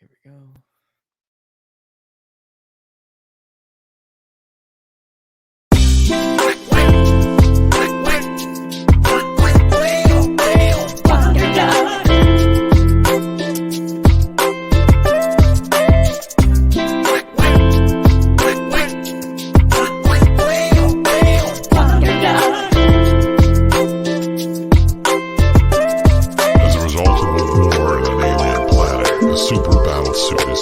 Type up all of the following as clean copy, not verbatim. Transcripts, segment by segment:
Here we go.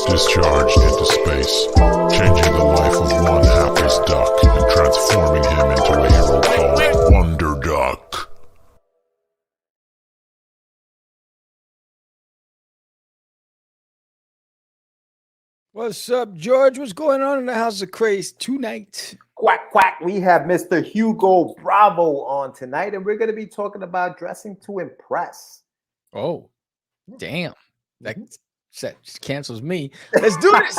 Discharged into space, changing the life of one hapless duck and transforming him into a hero called Wonderduck. What's up, George? What's going on in the House of Craze tonight? Quack, quack. We have Mr. Hugo Bravo on tonight, and we're going to be talking about dressing to impress. Oh, damn. That set just cancels me. Let's do this.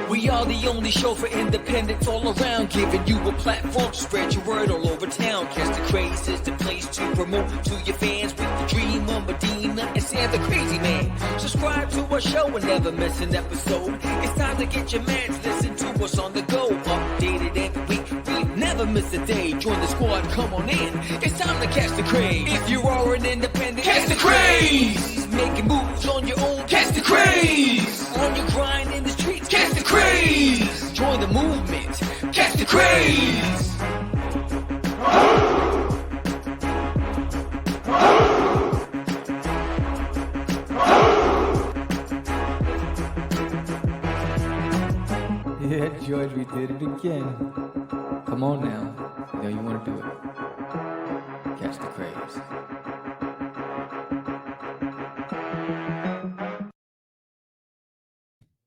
We are the only show for independents all around, giving you a platform to spread your word all over town. Catch the Craze is the place to promote to your fans with the dream of Medina and Sam the Crazy Man. Subscribe to our show and never miss an episode. It's time to get your mans, listen to us on the go. Updated every week, we never miss a day. Join the squad, come on in. It's time to catch the Craze. If you are an independent, catch the Craze. Making moves on your own, catch the Craze. On your grind in the streets, catch the Craze. Join the movement, catch the Craze. Yeah, George, we did it again. Come on now. You know you want to do it. Catch the Craze.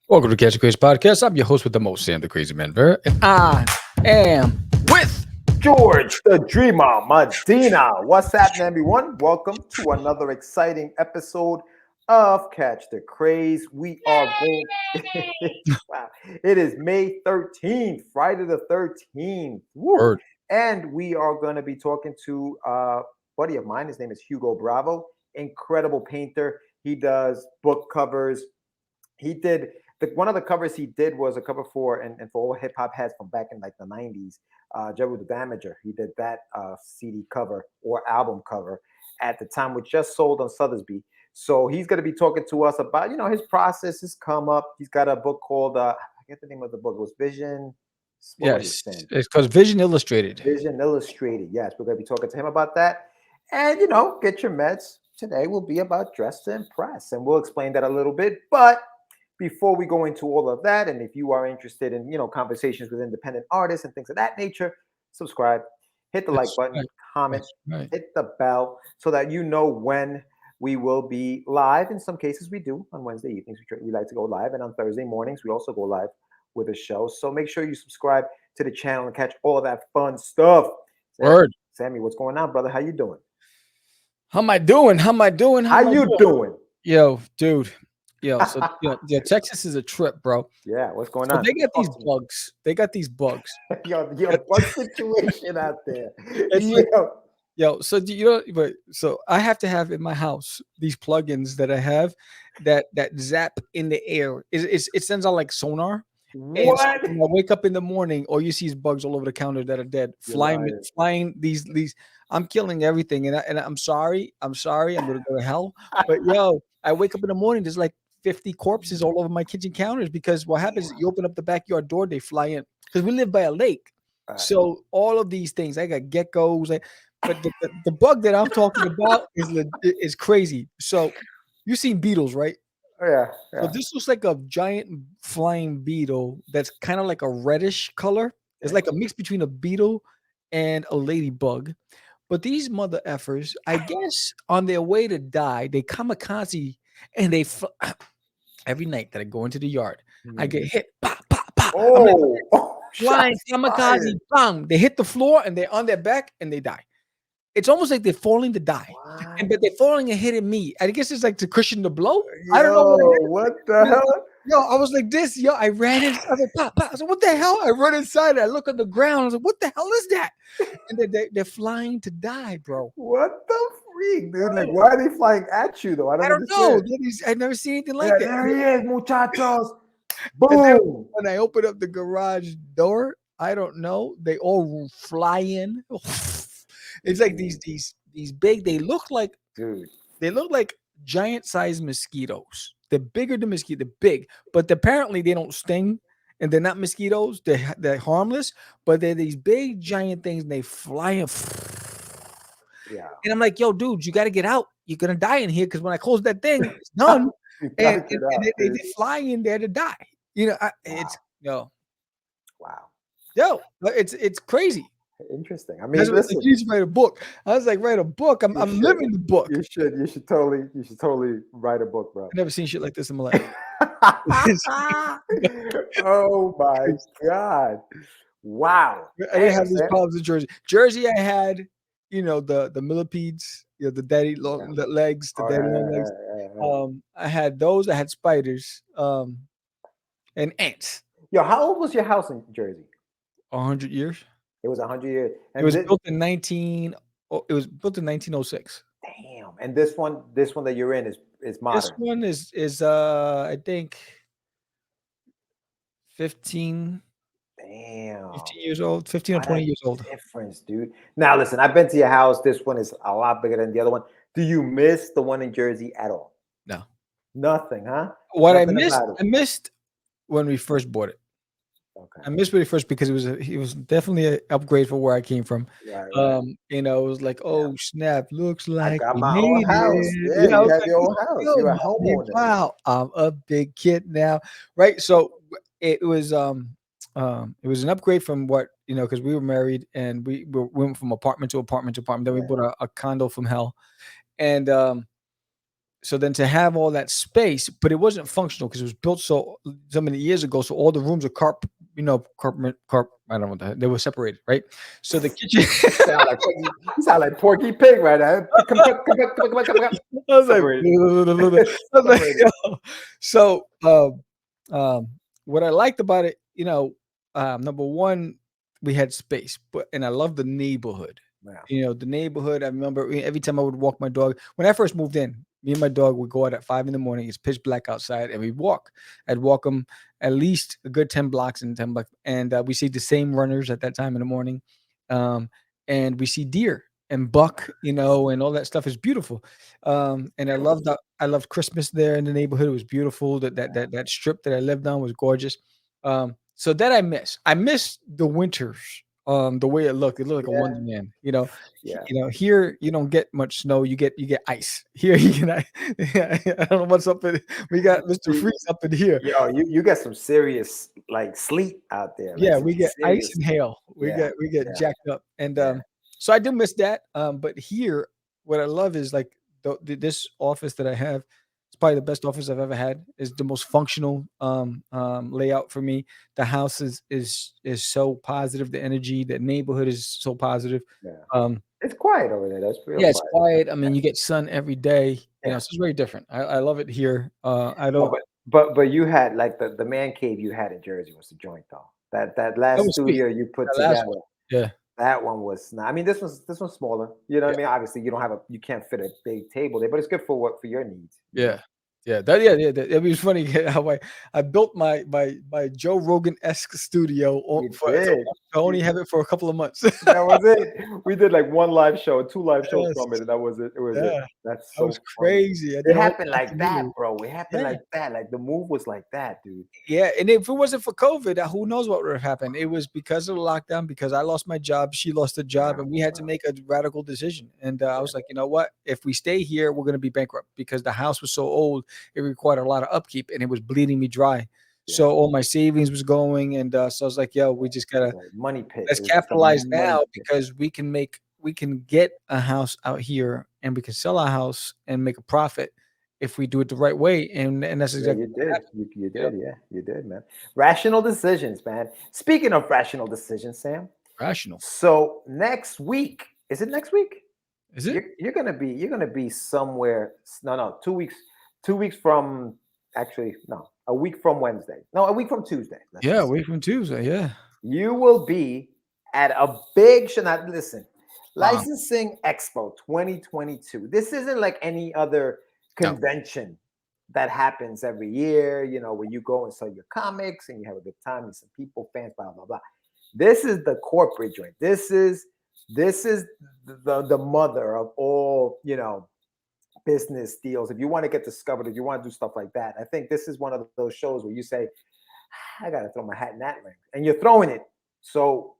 Welcome to Catch the Craze Podcast. I'm your host with the most, Sam the Crazy Man Vera, and I am with George the Dreamer Medina. What's happening, everyone? Welcome to another exciting episode of Catch the Craze. We are going. Wow. It is May 13th, Friday the 13th. Woo. And we are going to be talking to a buddy of mine. His name is Hugo Bravo. Incredible painter. He does book covers. He did one of the covers he did was a cover for and for all hip hop heads from back in like the 90s. Jerry the Damager. He did that CD cover or album cover at the time, which just sold on Sotheby's. So he's going to be talking to us about, you know, his process, his come up. He's got a book called, I forget the name of the book. It was Vision. Yes, it's called Vision Illustrated. Vision Illustrated. Yes, we're going to be talking to him about that. And, you know, get your meds. Today will be about dress to impress. And we'll explain that a little bit. But before we go into all of that, and if you are interested in, you know, conversations with independent artists and things of that nature, subscribe, hit the like button, comment, hit the bell so that you know when we will be live. In some cases, we do on Wednesday evenings. We like to go live. And on Thursday mornings, we also go live with a show. So make sure you subscribe to the channel and catch all of that fun stuff. Sammy, what's going on, brother? How you doing? How am I doing? How you doing? Yo, dude. So Texas is a trip, bro. Yeah, what's going on? They got these bugs. Yo, bug situation out there. So I have to have in my house these plugins that I have that zap in the air. It sends out like sonar. What? So when I wake up in the morning, all you see is bugs all over the counter that are dead, flying these. I'm killing everything, and I'm sorry. I'm gonna go to hell. But yo, I wake up in the morning. There's like 50 corpses all over my kitchen counters because what happens is you open up the backyard door, they fly in because we live by a lake. So all of these things, I got geckos. But the bug that I'm talking about is crazy. So you seen beetles, right? Yeah. So this looks like a giant flying beetle that's kind of like a reddish color. It's like a mix between a beetle and a ladybug. But these mother effers, I guess, on their way to die, they kamikaze and they every night that I go into the yard, I get hit. Pop, pop, pop. Flying kamikaze, bang. They hit the floor and they're on their back and they die. It's almost like they're falling to die, but they're falling and hitting me. I guess it's like to cushion the blow. I don't know what the hell. Yo, I was like this. Yo, I ran in. I was like, pop, pop. I was like, what the hell? I run inside. I look on the ground. I was like, what the hell is that? And they're flying to die, bro. What the freak, dude? Like, why are they flying at you though? I I don't don't know. understand. I've never seen anything like Yeah, that. there he is, muchachos. And then Boom. when I open up the garage door, I don't know. They all fly in. It's like these big. Dude. They look like giant sized mosquitoes. They're bigger than mosquito. They're big, but apparently they don't sting, and they're not mosquitoes. They're harmless, but they're these big giant things, and they fly in. Yeah. And I'm like, yo, dude, you got to get out. You're gonna die in here because when I close that thing, it's done. You gotta get out, They dude. fly in there to die. You know, Wow. it's Wow. but it's crazy. Interesting. I mean, That's what listen, you should write a book. I was like, write a book. I'm should. living the book. you should totally write a book, bro. I've never seen shit like this in my life. Oh my God. Wow. I didn't have these Man. problems in Jersey. Jersey, I had, the millipedes, the daddy long the legs, the Oh, daddy long legs. I had those. I had spiders, and ants. Yo, how old was your house in Jersey? 100 years. It was 100 years. It was built in 1906. Damn. And this one that you're in is modern. This one is I think 15 Damn. 15 years old, 15 or What 20 a years old. difference, dude. Now listen, I've been to your house. This one is a lot bigger than the other one. Do you miss the one in Jersey at all? No. Nothing, huh? What Nothing I about it. missed when we first bought it. Okay. I missed when we first because it was definitely an upgrade from where I came from. Right. It was like, oh snap, looks I like got we my own made house. it. Yeah, I you was had like, your own house. yo, You're a mommy, homeowner. wow, I'm a big kid now, right? So it was an upgrade from what because we were married and we went from apartment to apartment to apartment. Then we bought a condo from hell, and so then to have all that space, but it wasn't functional because it was built so many years ago. So all the rooms are I don't know what the heck, they were separated, right? So the kitchen. You sound like Porky Pig right now. I was like, yo. So what I liked about it, number one, we had space, and I love the neighborhood. Yeah. The neighborhood. I remember every time I would walk my dog. When I first moved in, me and my dog would go out at 5 a.m. It's pitch black outside, and we walk. I'd walk them at least a good 10 blocks and 10 blocks, and we see the same runners at that time in the morning, and we see deer and buck, and all that stuff is beautiful. And I loved Christmas there in the neighborhood. It was beautiful. That strip that I lived on was gorgeous. So that I miss. I miss the winters. The way it looked like a wonderland. Here you don't get much snow. You get ice. Here you get I don't know what's up in. We got Mr. Freeze up in here. Yo, you get some serious like sleet out there. Yeah, we get ice and hail. We get jacked up, and so I do miss that. But here, what I love is like this office that I have. It's probably the best office I've ever had. Is the most functional layout for me. The house is so positive. The energy, the neighborhood is so positive. Yeah. It's quiet over there. That's real. Yeah, it's quiet. I mean, you get sun every day. Yeah. So it's very different. I love it here. I don't. But you had like the man cave you had in Jersey was the joint though. That last studio you put together. Yeah. That one was not. I mean, this one's smaller. You know what I mean? Obviously, you can't fit a big table there, but it's good for your needs. Yeah. It was funny how I built my Joe Rogan-esque studio. I only have it for a couple of months. That was it. We did like one live show, 2 live shows from it, and that was it. It was it. That was crazy. It happened like that, bro. It happened like that. Like the move was like that, dude. Yeah, and if it wasn't for COVID, who knows what would have happened? It was because of the lockdown, because I lost my job, she lost a job, and we had to make a radical decision. And I was like, you know what? If we stay here, we're going to be bankrupt because the house was so old. It required a lot of upkeep, and it was bleeding me dry. So all my savings was going, and so I was like, "Yo, we just gotta money pit. Let's capitalize now because we can get a house out here, and we can sell our house and make a profit if we do it the right way." And that's exactly what happened. You did, you did, man. Rational decisions, man. Speaking of rational decisions, Sam. Rational. So next week, is it next week? Is it? You're gonna be somewhere. No, 2 weeks. 2 weeks from, actually, no, a week from Wednesday. No, a week from Tuesday. Let's Yeah, just say away from Tuesday. Yeah. you will be at a big show. Now, listen, Um, Licensing Expo 2022. This isn't like any other no. convention that happens every year, you know, where you go and sell your comics and you have a good time with some people, fans, blah, blah, blah. This is the corporate joint. This is the mother of all, you know, business deals. If you want to get discovered, if you want to do stuff like that, I think this is one of those shows where you say, I gotta throw my hat in that ring. And you're throwing it. So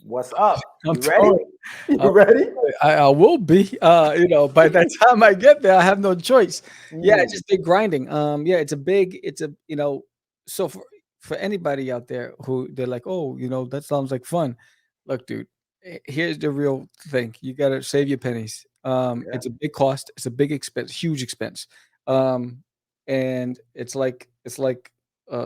what's up? I'm You ready? telling You ready? I will be. You know, by that time I get there, I have no choice. Yeah, it's Mm, just big grinding. Yeah, it's a you know, so for anybody out there who they're like, oh, you know, that sounds like fun. Look, dude, here's the real thing. You gotta save your pennies. yeah, It's a big cost, it's a big expense, huge expense. Um, and it's like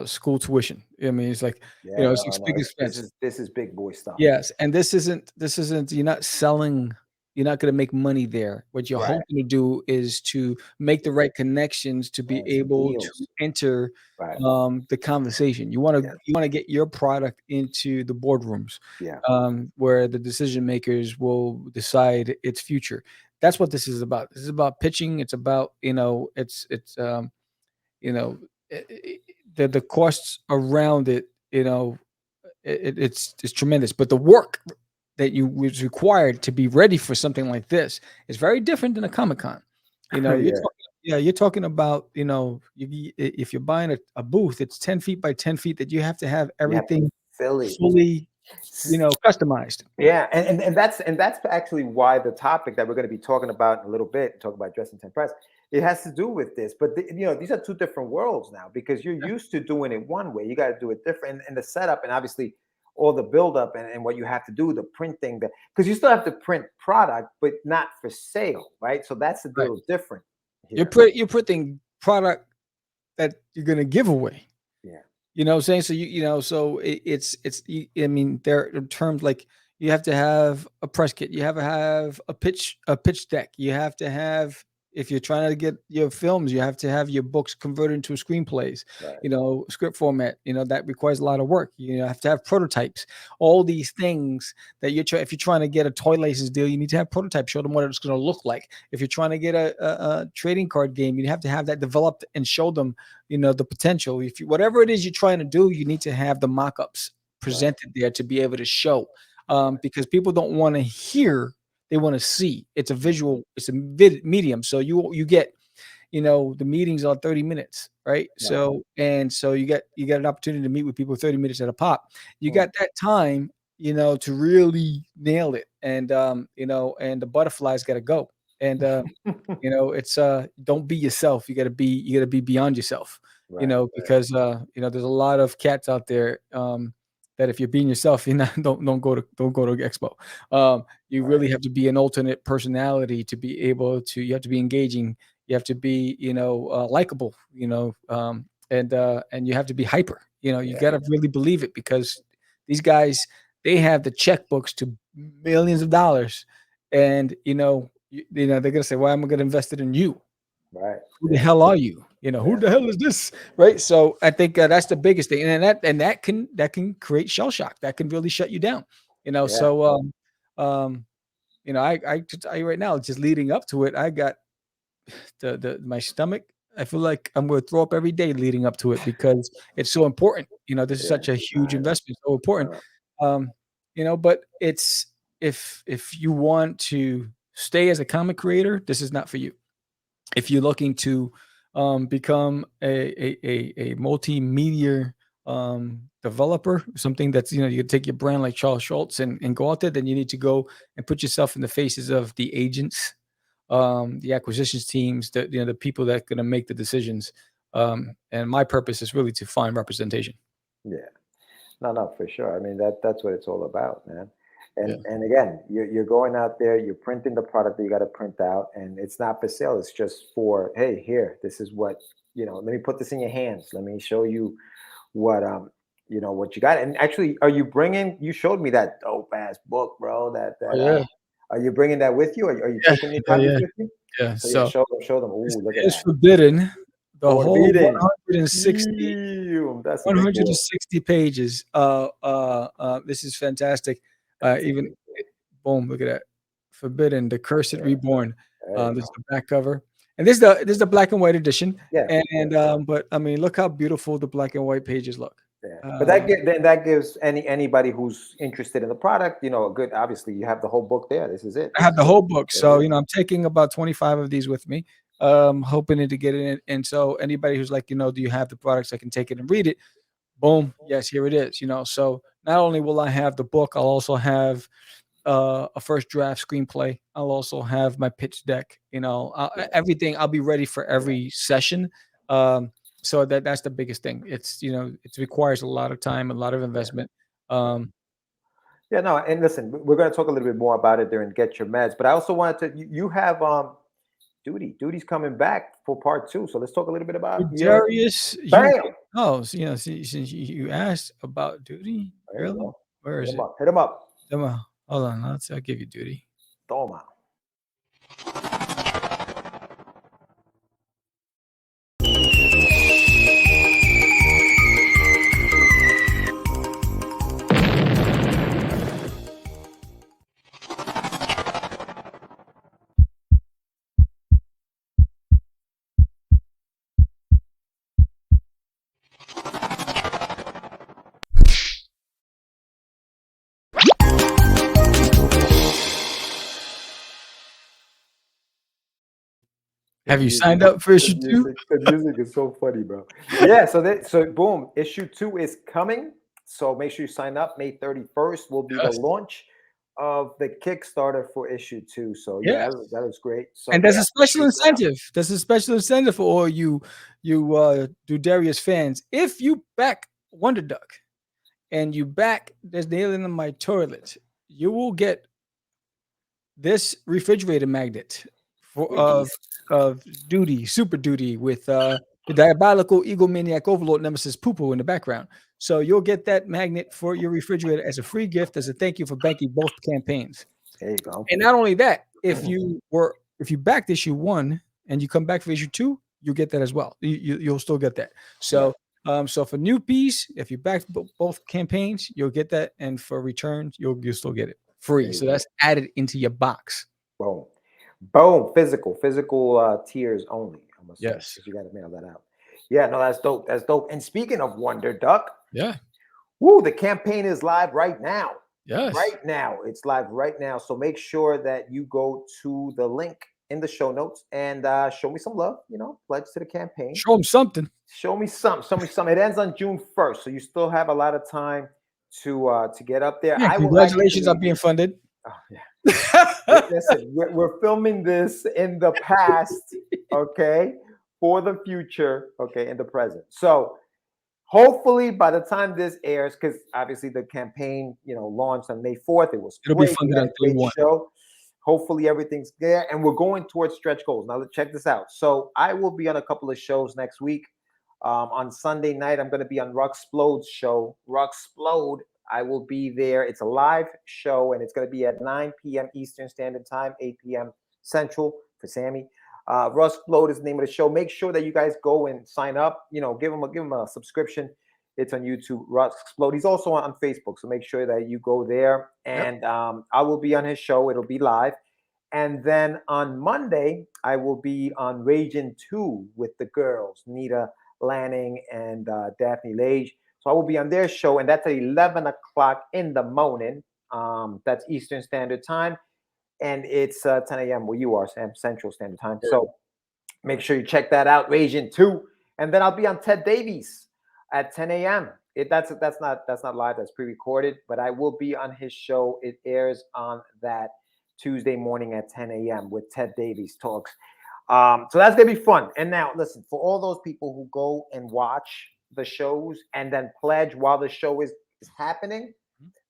school tuition. I mean, it's like, you yeah, know, it's no, no. big This expense. is this is big boy stuff. Yes, and this isn't you're not selling, you're not gonna make money there. What you're Right, hoping to do is to make the right connections to be right. Some able to deals. enter, Right. the conversation. You wanna Yeah, you wanna get your product into the boardrooms, yeah, where the decision makers will decide its future. That's what this is about. This is about pitching, it's about, you know, the costs around it, it's tremendous. But the work that you was required to be ready for something like this is very different than a Comic Con. You're yeah. talking, yeah, you're talking about, if you're buying a booth, it's 10 feet by 10 feet that you have to have You have to everything fill it. fully, customized. Yeah, and that's actually why the topic that we're going to be talking about in a little bit, talk about dressing to impress, it has to do with this. But these are two different worlds now because you're used to doing it one way. You got to do it different, and the setup, and obviously all the buildup and what you have to do, the printing, because you still have to print product, but not for sale, right? So that's a Right. little different You're here. putting product that you're gonna give away. Yeah, You know what I'm saying? So I mean, there are terms like you have to have a press kit, you have to have a pitch deck, you have to have, if you're trying to get your films, you have to have your books converted into screenplays, right. script format, that requires a lot of work. You have to have prototypes, all these things that if you're trying to get a toy license deal, you need to have prototypes, show them what it's going to look like. If you're trying to get a trading card game, you have to have that developed and show them, the potential. If you, whatever it is you're trying to do, you need to have the mock-ups Right. presented there to be able to show, because people don't want to hear, they want to see. It's a visual, it's a medium. So you get, the meetings are 30 minutes, right? Right. So you get an opportunity to meet with people 30 minutes at a pop. You Mm. got that time, to really nail it. And the butterflies got to go. And it's don't be yourself. You got to be beyond yourself. Right. Right. Because there's a lot of cats out there, that if you're being yourself, you're not don't go to expo. You really Right. have to be an alternate personality to be able to. You have to be engaging. You have to be likable. And you have to be hyper. You Yeah. got to really believe it, because these guys, they have the checkbooks to millions of dollars, and they're gonna say, "Why am I gonna invest it in you? Right. Who the Yeah. hell are you? Who Yeah. the hell is this?" Right? So I think that's the biggest thing, and that can create shell shock. That can really shut you down. Yeah. So um, I to tell you right now, just leading up to it, I got my stomach. I feel like I'm gonna throw up every day leading up to it, because it's so important. This is Yeah. such a huge I know. investment, so important. Uh, Um, but it's, if you want to stay as a comic creator, this is not for you. If you're looking to become a multimedia developer, something that's, you take your brand like Charles Schultz and go out there, then you need to go and put yourself in the faces of the agents, the acquisitions teams, the people that are going to make the decisions. And my purpose is really to find representation. yeah. No, no, for sure. I mean that's what it's all about, man. Yeah. And again, you're going out there, you're printing the product that you got to print out, and it's not for sale. It's just for, hey, here, this is what, let me put this in your hands. Let me show you what what you got. And actually, are you bringing? You showed me that dope ass book, bro. Oh yeah, Are you bringing that with you? Are you yeah, taking any yeah, copies yeah, with you? yeah. So yeah, So show them. Show them. this Ooh, look at is that. forbidden, The Or whole beating. 160. That's a big boy. 160 pages. This is fantastic. Even boom, look at that. Forbidden, the Cursed Reborn. This is the back cover, and this is the black and white edition. Yeah. And but I mean, look how beautiful the black and white pages look. Yeah. But that gives anybody who's interested in the product, you know, a good. Obviously, you have the whole book there. This is it. I have the whole book, so you know, I'm taking about 25 of these with me, hoping to get it in. And so anybody who's like, you know, do you have the products? I can take it and read it. Boom, yes, here it is. You know, so not only will I have the book, I'll also have a first draft screenplay. I'll also have my pitch deck. You know, everything. I'll be ready for every session. So that's the biggest thing. It's you know, it requires a lot of time, a lot of investment. Yeah, no, and listen, we're going to talk a little bit more about it during Get Your Meds, but I also wanted to. You have Duty's coming back for part 2, so let's talk a little bit about Darius. Bam. Oh, so, you know, since you asked about Duty, really? Where is it? Hit him up. Hold on, I'll give you Duty. Toma. Have you signed up for issue 2? The music is so funny, bro. Yeah, so boom, issue 2 is coming. So make sure you sign up. May 31st will be the launch of the Kickstarter for issue 2. So yeah, that was great. So and there's a special incentive. There's a special incentive for all you Darius fans. If you back Wonderduck and you back There's Nail in My Toilet, you will get this refrigerator magnet of Duty, Super Duty, with the diabolical egomaniac overlord nemesis Poo-Poo in the background. So you'll get that magnet for your refrigerator as a free gift, as a thank you for banking both campaigns. There you go. And not only that, if you backed issue 1 and you come back for issue 2, you get that as well. You'll still get that. So so for new piece, if you back both campaigns, you'll get that, and for returns, you'll still get it free. So that's added into your box. Boom. Physical tiers only. Yes. You got to mail that out. Yeah, no, that's dope. And speaking of Wonderduck, the campaign is live right now. Yes. Right now. It's live right now. So make sure that you go to the link in the show notes and show me some love, you know, pledge to the campaign. Show them something. Show me something. It ends on June 1st. So you still have a lot of time to get up there. Yeah, congratulations on being funded. Oh, yeah. Listen, we're filming this in the past, okay, for the future, okay, in the present. So hopefully by the time this airs, because obviously the campaign, you know, launched on May 4th. It'll be funded on day 1. Show. Hopefully everything's there, and we're going towards stretch goals. Now let's check this out. So I will be on a couple of shows next week. On Sunday night, I'm going to be on Ruxplode's show. Ruxplode, I will be there. It's a live show, and it's going to be at 9 p.m. Eastern Standard Time, 8 p.m. Central for Sammy. Ruxplode is the name of the show. Make sure that you guys go and sign up. You know, give him a subscription. It's on YouTube, Ruxplode. He's also on Facebook, so make sure that you go there. And I will be on his show. It'll be live. And then on Monday, I will be on Raging 2 with the girls, Nita Lanning and Daphne Lage. So I will be on their show, and that's at 11 o'clock in the morning. That's Eastern Standard Time. And it's 10 a.m. where you are, Sam, Central Standard Time. So make sure you check that out, Raging 2. And then I'll be on Ted Davies at 10 a.m. That's not live, that's pre-recorded, but I will be on his show. It airs on that Tuesday morning at 10 a.m. with Ted Davies Talks. So that's gonna be fun. And now listen, for all those people who go and watch the shows and then pledge while the show is happening.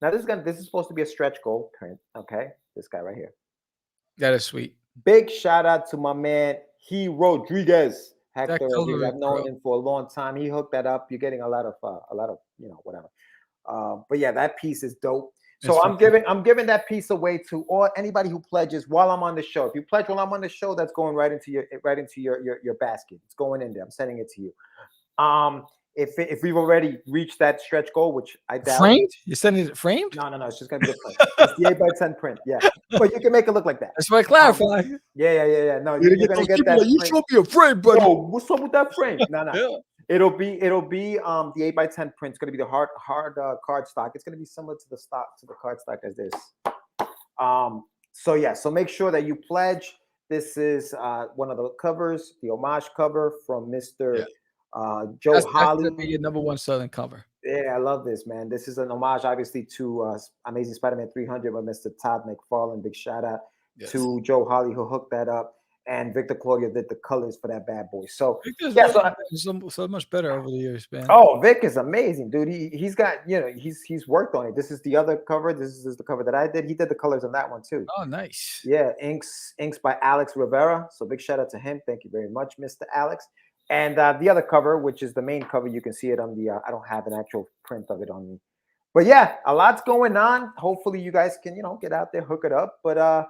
Now this is supposed to be a stretch goal, okay? This guy right here. That is sweet. Big shout out to my man He Rodriguez. Hector, color, I've known him for a long time. He hooked that up. You're getting a lot of you know, whatever. But yeah, that piece is dope. So I'm giving that piece away to all anybody who pledges while I'm on the show. If you pledge while I'm on the show, that's going right into your basket. It's going in there. I'm sending it to you. If we've already reached that stretch goal, which I doubt. Framed? You're sending it framed? No. It's just gonna be the print. It's the 8x10 print. Yeah, but you can make it look like that. That's why I clarify. Yeah. No, You're you're gonna gonna get get that. that. You show me a frame, buddy. Whoa, what's up with that frame? No. Yeah. It'll be the 8x10 print. It's gonna be the hard card stock. It's gonna be similar to the card stock as this. So make sure that you pledge. This is one of the covers, the homage cover from Mr. Joe Holly. That's gonna be your number one selling cover. Yeah, I love this, man. This is an homage, obviously, to Amazing Spider-Man 300 by Mr. Todd McFarlane. Big shout out to Joe Holly who hooked that up, and Victor Claudio did the colors for that bad boy. So so much better over the years, man. Oh, Vic is amazing, dude. He's got he's worked on it. This is the other cover. This is the cover that I did. He did the colors on that one too. Oh, nice. Yeah, inks by Alex Rivera. So big shout out to him. Thank you very much, Mr. Alex. And the other cover, which is the main cover, you can see it on the. I don't have an actual print of it on me, but yeah, a lot's going on. Hopefully, you guys can get out there, hook it up. But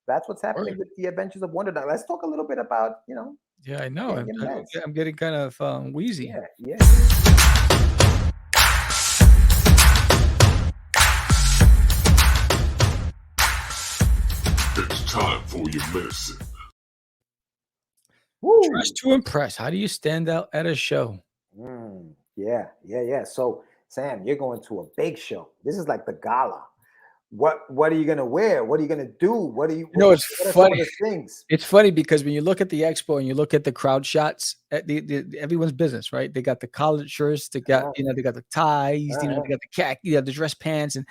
that's what's happening with the Adventures of Wonderduck. Let's talk a little bit about Yeah, I know. I'm getting kind of wheezy. Yeah. It's time for your medicine. Dress to impress. How do you stand out at a show? Yeah. So, Sam, you're going to a big show. This is like the gala. What are you gonna wear? What are you gonna do? What are you? It's funny. Things? It's funny because when you look at the expo and you look at the crowd shots, at everyone's business, right? They got the collared shirts, they got they got the ties, they got the khaki, the dress pants, and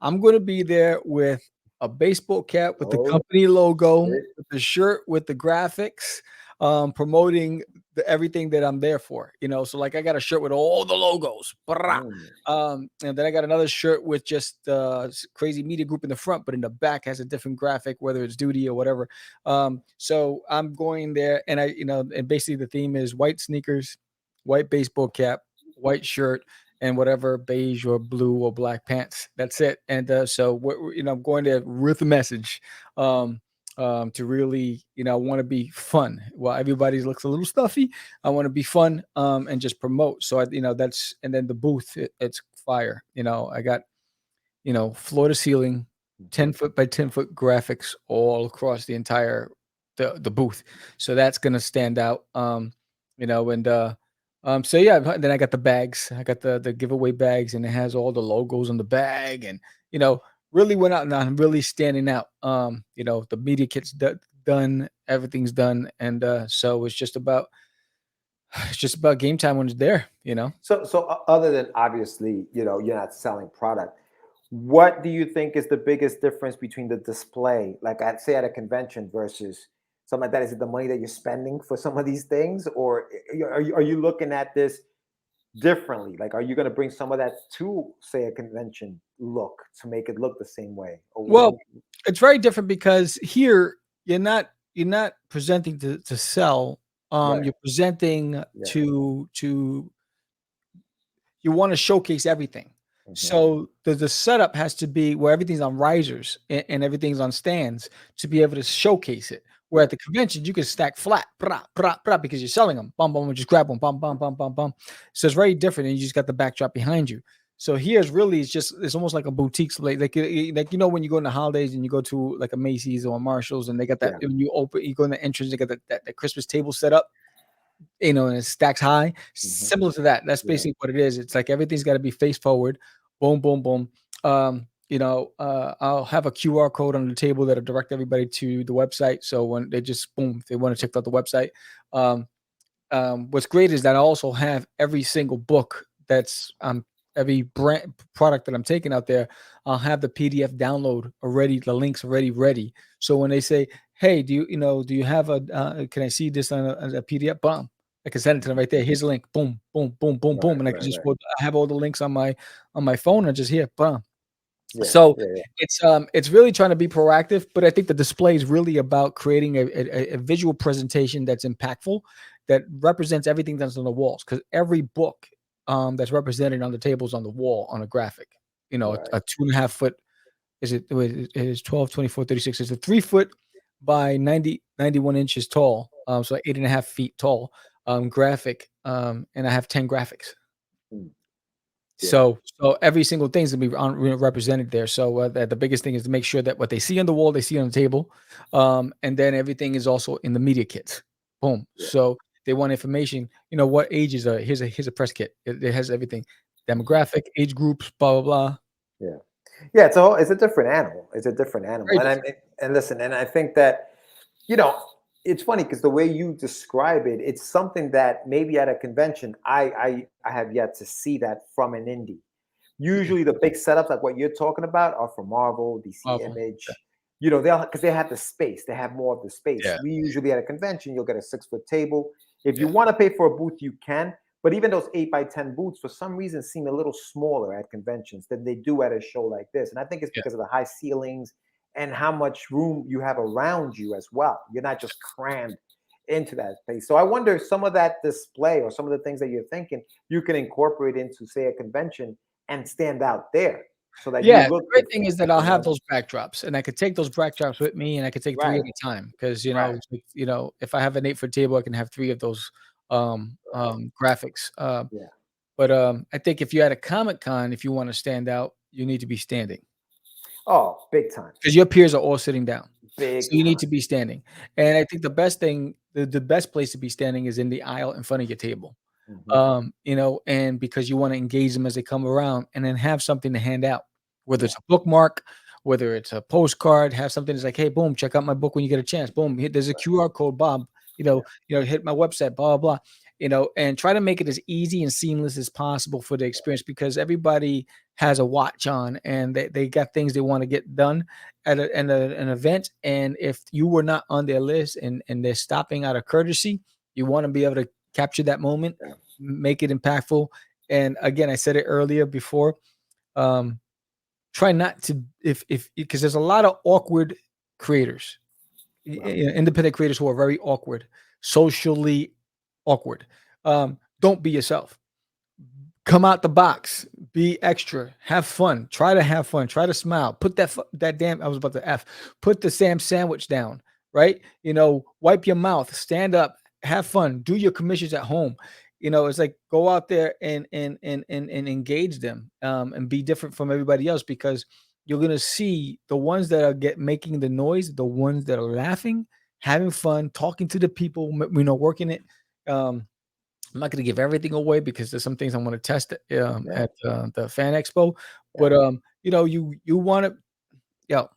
I'm gonna be there with a baseball cap with the company logo, with the shirt with the graphics, promoting everything that I'm there for, So like I got a shirt with all the logos, and then I got another shirt with just crazy media group in the front, but in the back has a different graphic, whether it's duty or whatever. So I'm going there, and and basically the theme is white sneakers, white baseball cap, white shirt, and whatever beige or blue or black pants. That's it. And so I'm going there with a message. To really, I want to be fun. While everybody looks a little stuffy, I want to be fun, and just promote. So that's, and then the booth, it's fire. I got, floor to ceiling, 10 foot by 10 foot graphics all across the entire, the booth. So that's going to stand out. So yeah, then I got the bags. I got the giveaway bags, and it has all the logos on the bag, and, really went out and I'm really standing out. The media kit's done, everything's done, and so it's just about game time when it's there. So other than obviously, you're not selling product, what do you think is the biggest difference between the display, like I'd say at a convention, versus something like that? Is it the money that you're spending for some of these things, or are you looking at this differently? Like, are you going to bring some of that to, say, a convention look to make it look the same way? Well, it's very different because here you're not presenting to sell. You're presenting to you want to showcase everything. So the setup has to be where everything's on risers and everything's on stands to be able to showcase it. Where at the convention, you can stack flat, because you're selling them. Bum, bum, just grab one, bum, bum, bum, bum, bum. So it's very different, and you just got the backdrop behind you. So here's really, it's almost like a boutique. Like when you go in the holidays and you go to like a Macy's or a Marshall's, and they got that, when you go in the entrance, they got that Christmas table set up, and it stacks high. Similar to that. That's basically what it is. It's like everything's got to be face forward. Boom, boom, boom. I'll have a QR code on the table that'll direct everybody to the website. So when they just if they want to check out the website. What's great is that I also have every single book that's every brand product that I'm taking out there. I'll have the PDF download already, the links already ready. So when they say, "Hey, do you have can I see this on a PDF?" Boom, I can send it to them right there. Here's a link. Boom, boom, boom, boom, boom, and I can just I have all the links on my phone and just here. Boom. It's really trying to be proactive, but I think the display is really about creating a visual presentation that's impactful, that represents everything that's on the walls. Because every book that's represented on the tables on the wall on a graphic, a 2.5 foot it is 12, 24, 36. It's a 3 foot by 91 inches tall. So 8.5 feet tall, graphic. And I have 10 graphics. Mm. Yeah. So every single thing's gonna be represented there. So the biggest thing is to make sure that what they see on the wall, they see on the table, and then everything is also in the media kits. Boom. Yeah. So they want information. What ages are here's a press kit. It has everything, demographic, age groups, blah blah blah. Yeah. Yeah, it's a different animal. It's a different animal. Very And different. and listen, and I think that, you know, it's funny because the way you describe it, it's something that maybe at a convention I have yet to see that from an indie. Mhm. Usually the big setups like what you're talking about are from Marvel, DC Marvel. Image. They'll because they have the space, they have more of the space. Yeah. We usually at a convention, you'll get a 6 foot table. If you Yeah. want to pay for a booth, you can. But even those 8 by 10 booths, for some reason, seem a little smaller at conventions than they do at a show like this. And I think it's Yeah. because of the high ceilings and how much room you have around you as well. You're not just crammed into that space. So I wonder if some of that display or some of the things that you're thinking you can incorporate into, say, a convention and stand out there so that you Yeah, the look great thing different, is that I'll you have know? those backdrops, and I could take those backdrops with me, and I could take 3 Right, at a time because, right, if I have an 8-foot table, I can have 3 of those, right. graphics, Yeah. but, I think if you're at a Comic Con, if you wanna stand out, you need to be standing Oh, big time. because your peers are all sitting down. So Big you need time. to be standing, and I think the best place to be standing is in the aisle in front of your table. Hmm. And because you wanna engage them as they come around and then have something to hand out, whether Yeah. it's a bookmark, whether it's a postcard, have something that's like, "Hey, boom, check out my book when you get a chance. Boom, hit there's a QR code, Bob, Yeah. hit my website, blah, blah, blah." And try to make it as easy and seamless as possible for the experience because everybody has a watch on and they got things they wanna get done an event, and if you were not on their list and they're stopping out of courtesy, you wanna be able to capture that moment, Yeah. make it impactful. And again, I said it earlier before, um, try not to if because there's a lot of awkward creators, Well, independent creators who are very awkward, socially awkward. Don't be yourself. Come out the box, be extra, have fun, try to have fun, try to smile, put that damn I was about to F, put the Sam sandwich down, right? Wipe your mouth, stand up, have fun, do your commissions at home. It's like go out there and engage them, and be different from everybody else because you're gonna see the ones that are making the noise, the ones that are laughing, having fun, talking to the people, working it. Um, I'm not gonna give everything away because there's some things I wanna test, yeah. at, the fan expo, Yeah. but, you wanna yo,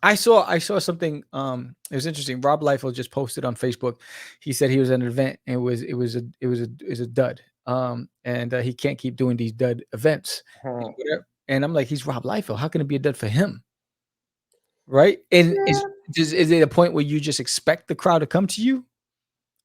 I saw something, it was interesting. Rob Liefeld just posted on Facebook. He said he was at an event and it was a dud, and, he can't keep doing these dud events, Mhm. and I'm like, "He's Rob Liefeld, how can it be a dud for him?" Right? And Yeah. is it a point where you just expect the crowd to come to you?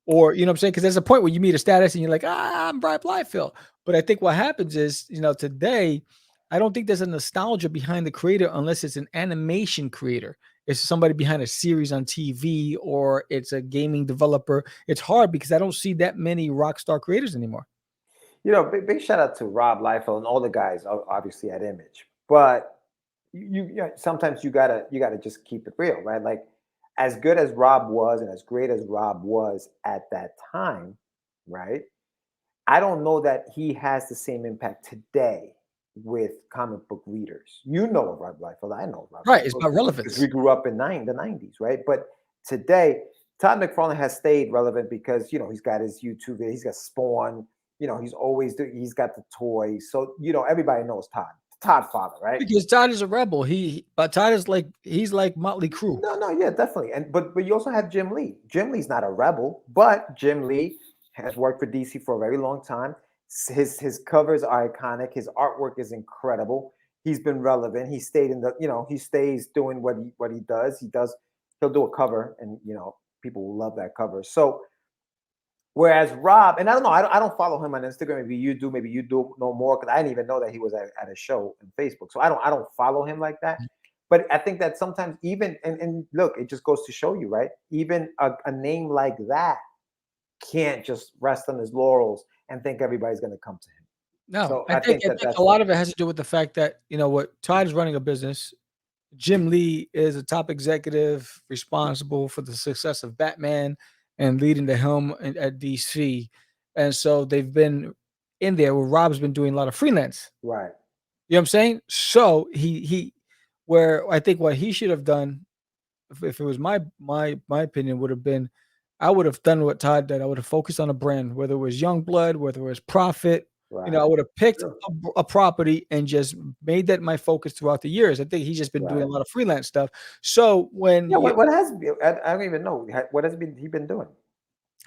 Or, you know what I'm saying? Because there's a point where you meet a status and you're like, I'm Brian Blyfield. But I think what happens is, today, I don't think there's a nostalgia behind the creator unless it's an animation creator. It's somebody behind a series on TV or it's a gaming developer. It's hard because I don't see that many rock star creators anymore. Big shout out to Rob Liefeld and all the guys, obviously at Image. But sometimes you gotta just keep it real, right? Like, as good as Rob was and as great as Rob was at that time, right? I don't know that he has the same impact today with comic book readers. You know of Rob Liefeld, I know of Rob Right. It's Liefeld about because relevance. we grew up in the 90s, right? But today, Todd McFarlane has stayed relevant because he's got his YouTube video, he's got Spawn, he's got the toys. So everybody knows Todd Father, right? Because Todd is a rebel. But Todd is he's like Motley Crue. No, no, yeah, definitely. But you also have Jim Lee. Jim Lee's not a rebel, but Jim Lee has worked for DC for a very long time. His covers are iconic. His artwork is incredible. He's been relevant. He stayed he stays doing what he does. He'll do a cover, and people will love that cover. So whereas Rob, and I don't know, I don't follow him on Instagram. Maybe you do know more because I didn't even know that he was at a show on Facebook. So I don't follow him like that. But I think that sometimes even and look, it just goes to show you, right? Even a name like that can't just rest on his laurels and think everybody's going to come to him. No, So I I think think I that think that's a the lot of it has to do with the fact that, Todd is running a business. Jim Lee is a top executive responsible for the success of Batman and leading the helm at DC. And so they've been in there where Rob's been doing a lot of freelance. Right. You know what I'm saying? So he where I think what he should have done, if it was my opinion, would have been I would have done what Todd did. I would have focused on a brand, whether it was Youngblood, whether it was Profit. Right. I would have picked Sure. a property and just made that my focus throughout the years. I think he's just been doing a Right. lot of freelance stuff. So when Yeah. What has I don't even know what has he been doing?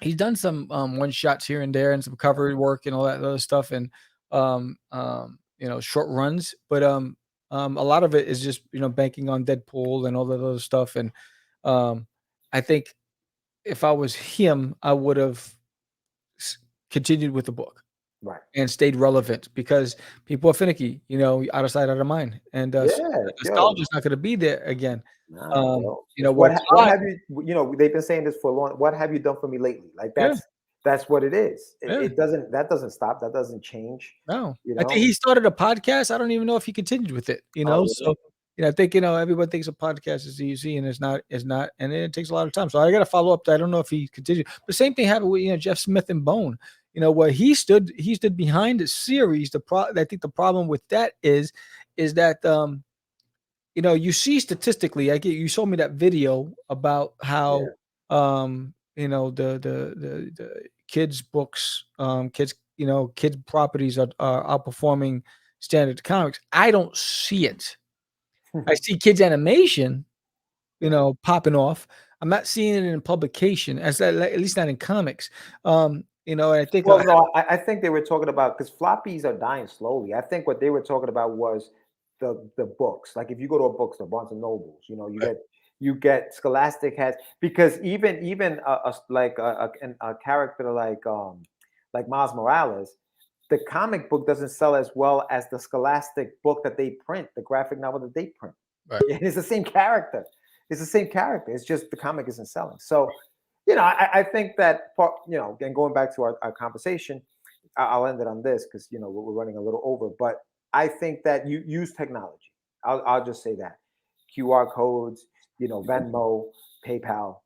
he's done some one shots here and there and some cover work and all that other stuff and short runs, but a lot of it is just banking on Deadpool and all that other stuff. And I think if I was him, I would have continued with the book Right. and stayed relevant because people are finicky, out of sight, out of mind, and Yeah. the nostalgia's not going to be there again. Nah, yo. What What have you? They've been saying this for a long. What have you done for me lately? Like Yeah. that's what it is. Yeah. It doesn't stop. That doesn't change. No, You I think know? he started a podcast. I don't even know if he continued with it. Oh, really? So I think everyone thinks a podcast is easy, and it's not, and it takes a lot of time. So I got to follow up. I don't know if he continued. But same thing happened with Jeff Smith and Bone. Where he stood behind the series. I think the problem with that is that you see statistically. You showed me that video about how the kids books, kids properties are outperforming standard comics. I don't see it. I see kids animation, popping off. I'm not seeing it in publication, at least not in comics. I think Well, no, I think they were talking about because floppies are dying slowly. I think what they were talking about was the books. Like if you go to a bookstore, Barnes and Nobles, you get Scholastic has because even a character like Miles Morales, the comic book doesn't sell as well as the Scholastic book that they print, the graphic novel that they print. Right. It's the same character. It's just the comic isn't selling. So, I think that part, again, going back to our conversation, I'll end it on this because, we're running a little over, but I think that you use technology. I'll just say that QR codes, Venmo, PayPal,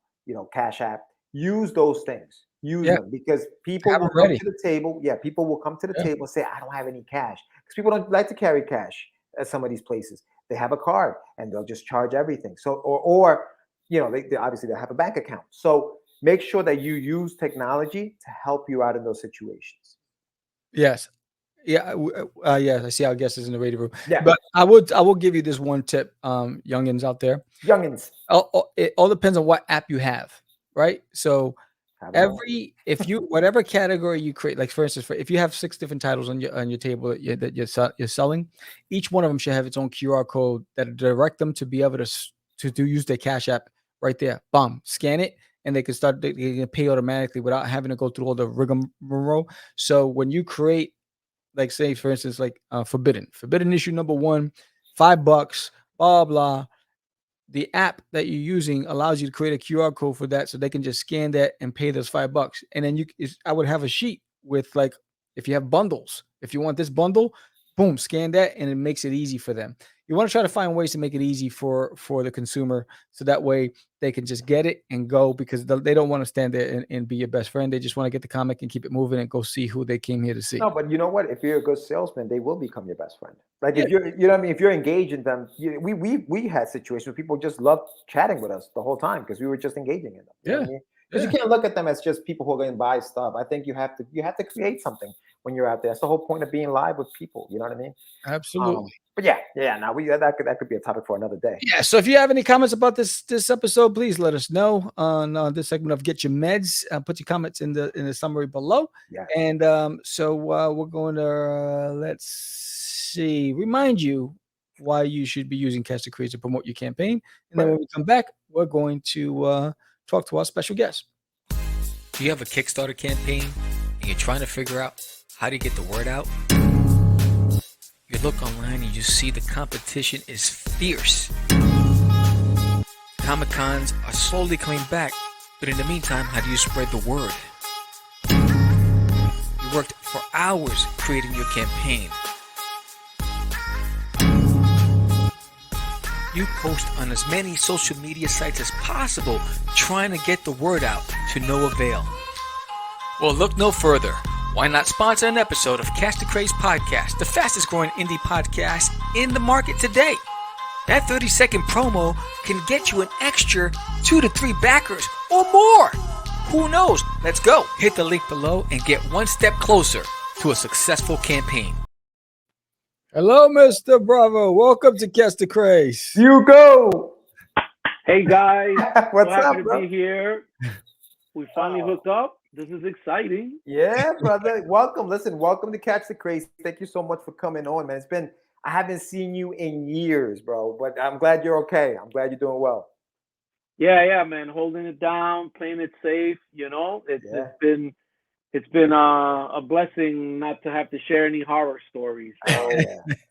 Cash App, use those things. Use them because people will come to the table. Yeah, people will come to the table and say, I don't have any cash because people don't like to carry cash at some of these places. They have a card and they'll just charge everything. So, or they obviously they have a bank account. So make sure that you use technology to help you out in those situations. Yes. Yeah. Yes. I see our guest is in the radio room. Yeah. But I will give you this one tip, youngins out there. Youngins. It all depends on what app you have, right? So whatever category you create, like for instance, if you have 6 different titles on your table that you're selling, each one of them should have its own QR code that direct them to be able to use their Cash App right there. Boom, scan it, and they can pay automatically without having to go through all the rigmarole. So when you create, like say for instance, like Forbidden issue number 1, $5, blah blah. The app that you're using allows you to create a QR code for that, so they can just scan that and pay those $5. And then I would have a sheet with like, if you have bundles, if you want this bundle, boom, scan that, and it makes it easy for them. You want to try to find ways to make it easy for the consumer, so that way they can just get it and go, because they don't want to stand there and be your best friend. They just want to get the comic and keep it moving and go see who they came here to see. No, but you know what? If you're a good salesman, they will become your best friend. Like if you're, if you're engaged in them, we had situations where people just loved chatting with us the whole time because we were just engaging in them. You know what I mean? Because you can't look at them as just people who are going to buy stuff. I think you have to create something when you're out there. That's the whole point of being live with people. You know what I mean? Absolutely. But yeah. Now that could be a topic for another day. Yeah. So if you have any comments about this episode, please let us know on this segment of Get Your Meds. Put your comments in the summary below. Yeah. And so we're going to let's see, remind you why you should be using Catch the Craze to promote your campaign. And then when we come back, we're going to talk to our special guest. Do you have a Kickstarter campaign and you're trying to figure out how to get the word out? You look online and you see the competition is fierce. Comic-Cons are slowly coming back, but in the meantime, how do you spread the word? You worked for hours creating your campaign. you post on as many social media sites as possible, trying to get the word out to no avail. Well, look no further. Why not sponsor an episode of Catch the Craze Podcast, the fastest growing indie podcast in the market today? That 30-second promo can get you an extra 2 to 3 backers or more. Who knows? Let's go. Hit the link below and get one step closer to a successful campaign. Hello, Mr. Bravo. Welcome to Catch the Craze. Hugo. Hey guys, What's so happy up, to bro? be here. We finally hooked up. This is exciting. Yeah, brother. Welcome. Listen, welcome to Catch the Craze. Thank you so much for coming on, man. I haven't seen you in years, bro, but I'm glad you're okay. I'm glad you're doing well. Yeah, man. Holding it down, playing it safe. You know, it's been a blessing not to have to share any horror stories. So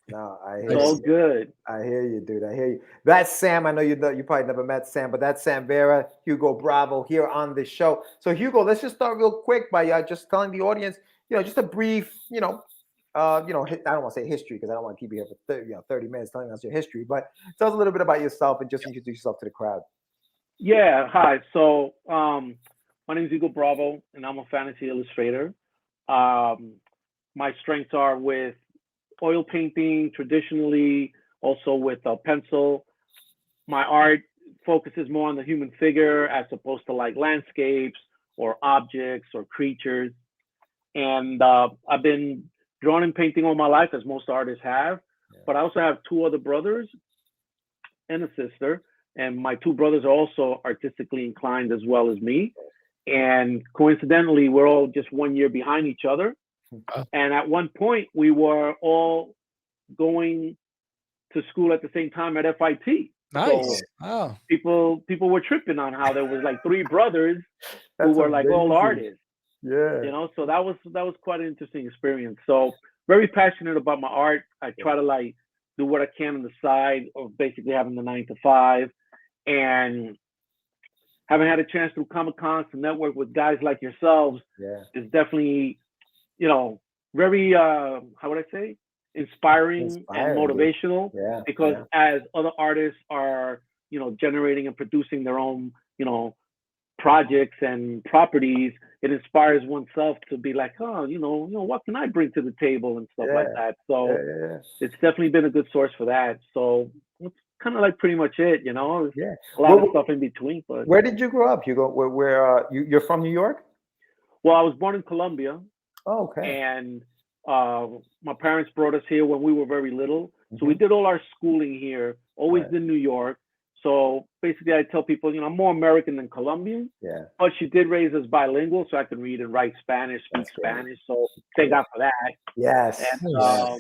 No, I it's hear all you. good. I hear you, dude. I hear you. That's Sam. I know you probably never met Sam, but that's Sam Vera, Hugo Bravo here on the show. So Hugo, let's just start real quick by just telling the audience, just a brief, I don't want to say history because I don't want to keep you here for 30 minutes telling us your history, but tell us a little bit about yourself and just introduce yourself to the crowd. Yeah, hi. So my name is Hugo Bravo, and I'm a fantasy illustrator. My strengths are with oil painting, traditionally, also with a pencil. My art focuses more on the human figure as opposed to like landscapes or objects or creatures. And I've been drawing and painting all my life, as most artists have. But I also have 2 other brothers and a sister. And my 2 brothers are also artistically inclined as well as me. And coincidentally, we're all just 1 year behind each other. And at one point, we were all going to school at the same time at FIT. Nice. So wow. people were tripping on how there was like 3 brothers who were like all artists. Yeah. So that was quite an interesting experience. So very passionate about my art. I try to like do what I can on the side of basically having the 9 to 5, and having had a chance through Comic-Cons to network with guys like yourselves is definitely, very how would I say, inspiring and motivational. Because as other artists are, generating and producing their own, projects and properties, it inspires oneself to be like, oh, what can I bring to the table and stuff like that. So it's definitely been a good source for that. So it's kind of like pretty much it, a lot of stuff in between. But where did you grow up, Hugo? Where you're from New York? Well, I was born in Colombia. Oh, okay. And my parents brought us here when we were very little. So we did all our schooling here, always in New York. So basically, I tell people, I'm more American than Colombian. Yeah. But she did raise us bilingual, so I can read and write Spanish, speak Spanish. So thank God for that. Yes. And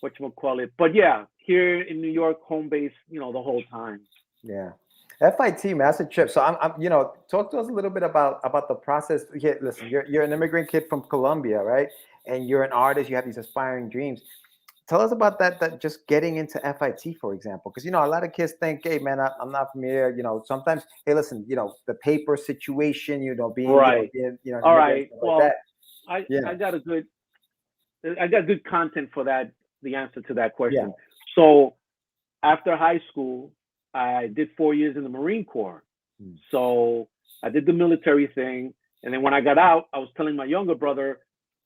whatchamacallit. But yeah, here in New York, home base, the whole time. Yeah. FIT, man, that's a trip. So I'm talk to us a little bit about the process. Yeah, listen, you're an immigrant kid from Colombia, right? And you're an artist. You have these aspiring dreams. Tell us about that just getting into FIT, for example, because a lot of kids think, hey man, I'm not from here. Sometimes, hey, listen, the paper situation, being right. All right. Well, like I got good content for that. The answer to that question. Yeah. So after high school, I did 4 years in the Marine Corps. So I did the military thing, and then when I got out, I was telling my younger brother,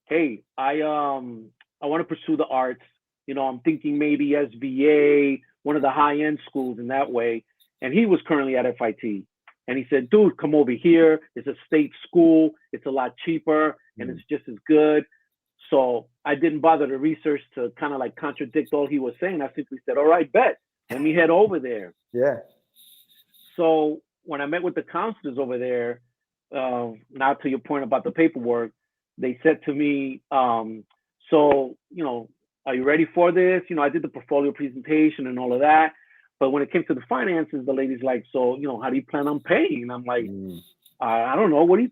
hey, I want to pursue the arts. I'm thinking maybe SVA, one of the high-end schools in that way. And he was currently at FIT. And he said, dude, come over here. It's a state school. It's a lot cheaper, and it's just as good. So I didn't bother to research to kind of like contradict all he was saying. I simply said, all right, bet. Let me head over there. Yeah. So when I met with the counselors over there, now to your point about the paperwork, they said to me, are you ready for this? I did the portfolio presentation and all of that. But when it came to the finances, the lady's like, so, how do you plan on paying? And I'm like, I don't know. What do you,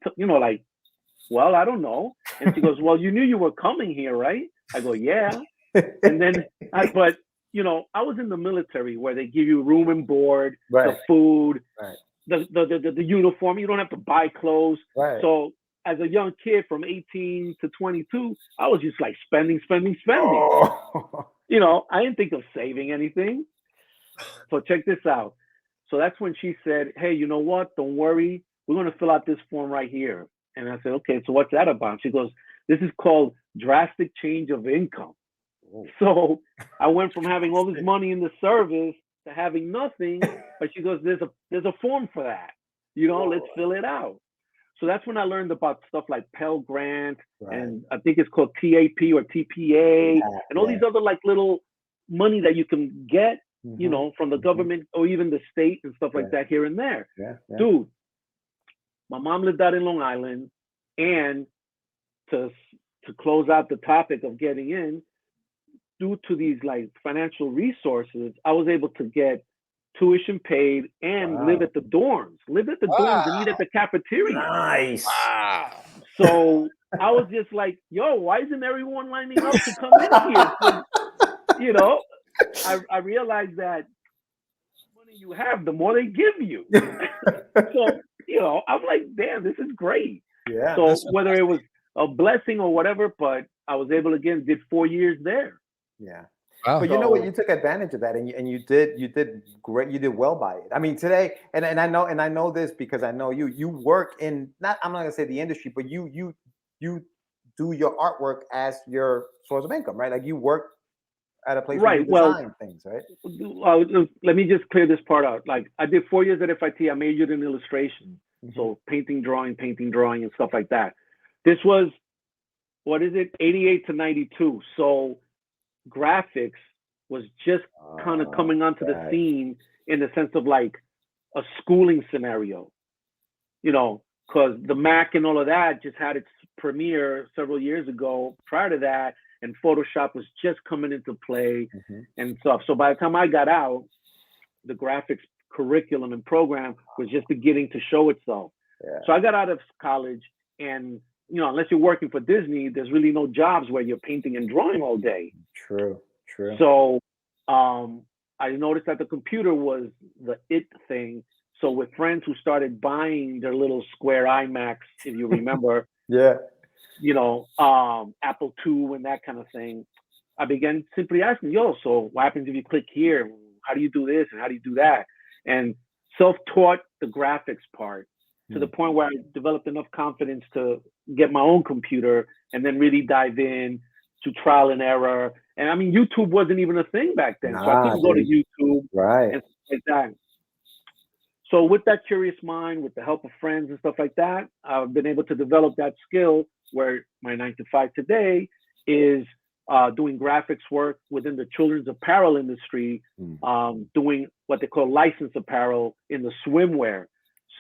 well, I don't know. And she goes, well, you knew you were coming here, right? I go, yeah. And then, I was in the military where they give you room and board, the food, the uniform. You don't have to buy clothes. Right. So as a young kid from 18 to 22, I was just like spending. Oh. I didn't think of saving anything. So check this out. So that's when she said, hey, you know what? Don't worry. We're going to fill out this form right here. And I said, okay, so what's that about? She goes, this is called drastic change of income. Oh. So I went from having all this money in the service to having nothing. But she goes, there's a form for that. Let's fill it out. So that's when I learned about stuff like Pell Grant, and I think it's called TAP or TPA, and all these other like little money that you can get, from the government or even the state and stuff like that here and there. Dude, my mom lived out in Long Island, and to close out the topic of getting in, due to these like financial resources, I was able to get tuition paid and live at the dorms and eat at the cafeteria. Nice. Wow. So I was just like, yo, why isn't everyone lining up to come in here? I realized that the money you have, the more they give you. So, I'm like, damn, this is great. Yeah. So whether it was a blessing or whatever, but I was able to did 4 years there. Yeah. Wow. But you know what? You took advantage of that, and you did great. You did well by it. I mean, today, and I know this because I know you. You work in I'm not gonna say the industry, but you do your artwork as your source of income, right? Like you work at a place where you design things, right? Let me just clear this part out. Like I did 4 years at FIT. I majored in illustration, so painting, drawing, and stuff like that. This was 88 to 92. So graphics was just kind of coming onto the scene in the sense of like a schooling scenario, because the Mac and all of that just had its premiere several years ago. Prior to that, and Photoshop was just coming into play and stuff. So by the time I got out, the graphics curriculum and program was just beginning to show itself. Yeah. So I got out of college, and unless you're working for Disney, there's really no jobs where you're painting and drawing all day. True. So I noticed that the computer was the it thing. So with friends who started buying their little square iMacs, if you remember, Apple II and that kind of thing, I began simply asking, so what happens if you click here? How do you do this and how do you do that? And self-taught the graphics part to the point where I developed enough confidence to get my own computer and then really dive in to trial and error. And I mean, YouTube wasn't even a thing back then. So I couldn't go to YouTube and stuff like that. So with that curious mind, with the help of friends and stuff like that, I've been able to develop that skill where my 9 to 5 today is doing graphics work within the children's apparel industry, doing what they call licensed apparel in the swimwear.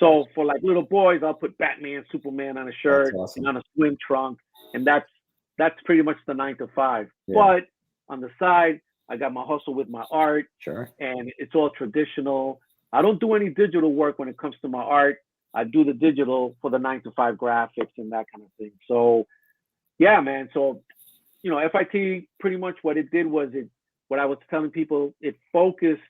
So for like little boys, I'll put Batman, Superman on a shirt, and on a swim trunk, and that's pretty much the 9 to 5. Yeah. But on the side, I got my hustle with my art, and it's all traditional. I don't do any digital work when it comes to my art. I do the digital for the 9 to 5 graphics and that kind of thing. So, yeah, man. So, FIT pretty much what it did was what I was telling people, it focused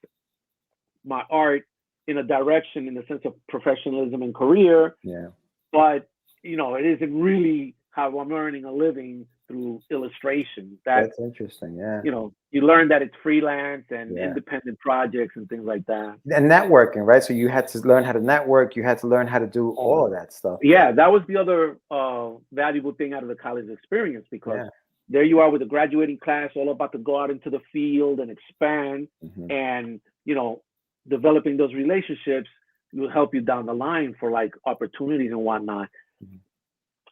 my art in a direction in the sense of professionalism and career. Yeah. But, it isn't really how I'm earning a living through illustration. That's interesting. Yeah. You learn that it's freelance and independent projects and things like that. And networking, right? So you had to learn how to network. You had to learn how to do all of that stuff. Yeah, that was the other valuable thing out of the college experience, because there you are with a graduating class, all about to go out into the field and expand, and developing those relationships will help you down the line for like opportunities and whatnot.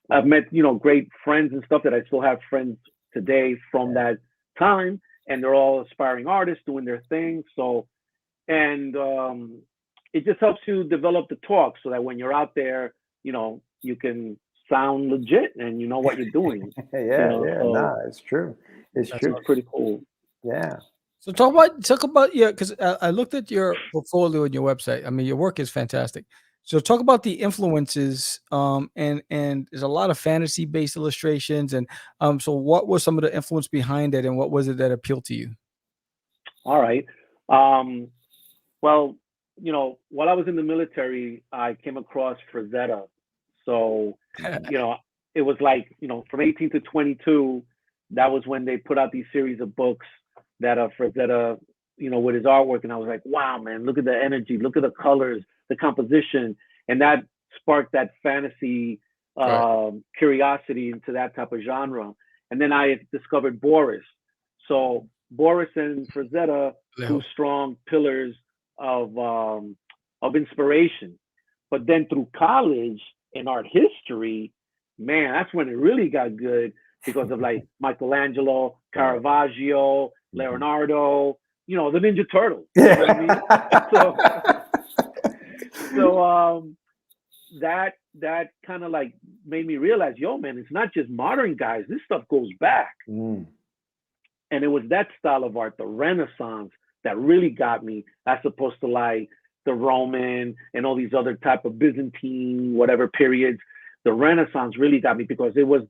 I've met, great friends and stuff that I still have friends today from that time, and they're all aspiring artists doing their thing. So, and it just helps you develop the talk so that when you're out there, you can sound legit and you know what you're doing. It's true. It's true. It's pretty cool. Yeah. So talk about because I looked at your portfolio and your website. I mean, your work is fantastic. So talk about the influences, and there's a lot of fantasy-based illustrations, and so what was some of the influence behind it, and what was it that appealed to you? All right. Well, while I was in the military, I came across Frazetta. So, it was like, from 18 to 22, that was when they put out these series of books that Frazetta with his artwork, and I was like, wow, man, look at the energy, look at the colors, the composition, and that sparked that fantasy curiosity into that type of genre. And then I discovered Boris. So Boris and Frazetta, two strong pillars of inspiration. But then through college and art history, man, that's when it really got good because of like Michelangelo, Caravaggio, Leonardo, the Ninja Turtles. You know what I mean? So that kind of like made me realize, yo, man, it's not just modern guys. This stuff goes back. And it was that style of art, the Renaissance, that really got me, as opposed to like the Roman and all these other type of Byzantine, whatever periods. The Renaissance really got me because it was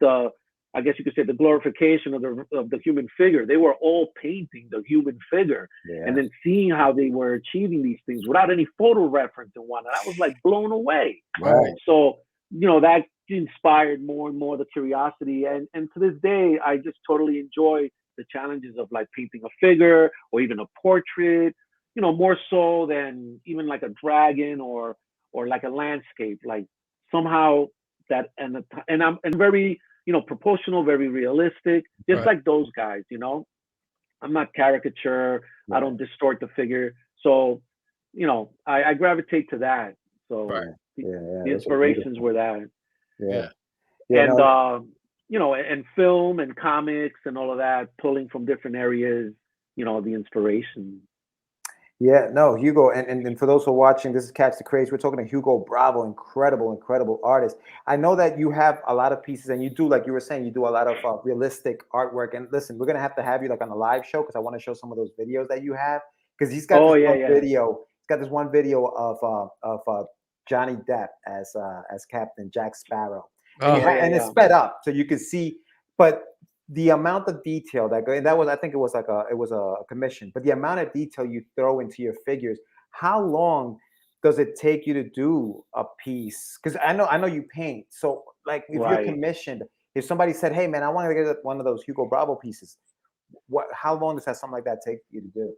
I guess you could say, the glorification of the human figure. They were all painting the human figure, and then seeing how they were achieving these things without any photo reference and whatnot. I was like blown away. Right. So, that inspired more and more the curiosity. And to this day, I just totally enjoy the challenges of like painting a figure or even a portrait, more so than even like a dragon or like a landscape. Like somehow that, and I'm very, proportional, very realistic, just like those guys, I'm not caricature. I don't distort the figure. So, I gravitate to that. So the inspirations were that. And, and film and comics and all of that, pulling from different areas, the inspiration. Yeah, no, Hugo, and for those who are watching, this is Catch the Craze. We're talking to Hugo Bravo, incredible artist. I know that you have a lot of pieces, and you do, like you were saying, you do a lot of realistic artwork. And listen, we're gonna have to have you like on a live show because I want to show some of those videos that you have. Because he's got this one video. He's got this one video of Johnny Depp as Captain Jack Sparrow, and it's sped up so you can see, but the amount of detail that was, I think it was a commission, but the amount of detail you throw into your figures. How long does it take you to do a piece? Because I know you paint. So like if you're commissioned, if somebody said, hey man, I want to get one of those Hugo Bravo pieces, how long does something like that take you to do?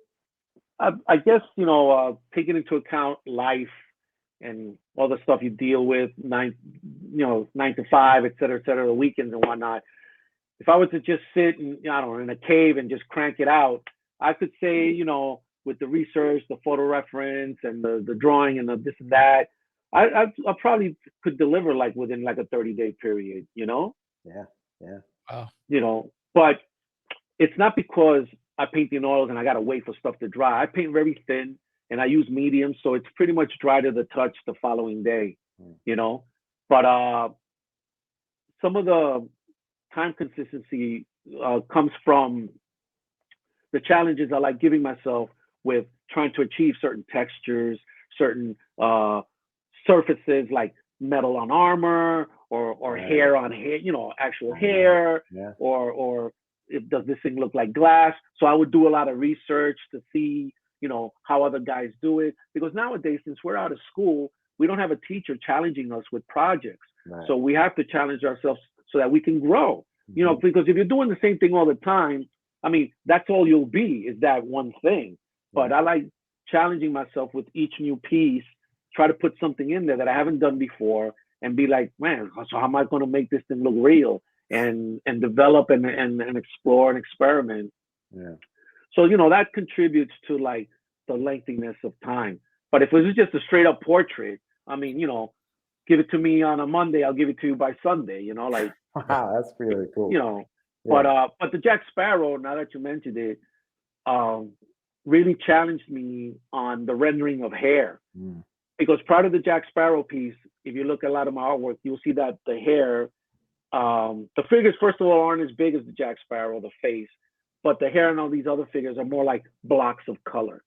I guess, taking into account life and all the stuff you deal with, 9 to 5, et cetera, the weekends and whatnot. If I was to just sit in a cave and just crank it out, I could say, with the research, the photo reference, and the drawing and the this and that, I probably could deliver like within like a 30-day period, Yeah. Wow. But it's not because I paint in oils and I gotta wait for stuff to dry. I paint very thin and I use medium, so it's pretty much dry to the touch the following day, But some of the time consistency comes from the challenges I like giving myself with trying to achieve certain textures, certain surfaces like metal on armor or hair on hair, actual hair, or does this thing look like glass? So I would do a lot of research to see, how other guys do it. Because nowadays, since we're out of school, we don't have a teacher challenging us with projects. So we have to challenge ourselves so that we can grow, because if you're doing the same thing all the time, I mean, that's all you'll be, is that one thing. But I like challenging myself with each new piece, try to put something in there that I haven't done before and be like, man, so how am I going to make this thing look real and develop and explore and experiment. So, that contributes to like the lengthiness of time. But if it was just a straight up portrait, I mean, give it to me on a Monday, I'll give it to you by Sunday, like. Wow, that's really cool. But the Jack Sparrow, now that you mentioned it, really challenged me on the rendering of hair. Because prior to the Jack Sparrow piece, if you look at a lot of my artwork, you'll see that the hair, the figures, first of all, aren't as big as the Jack Sparrow, the face, but the hair and all these other figures are more like blocks of color.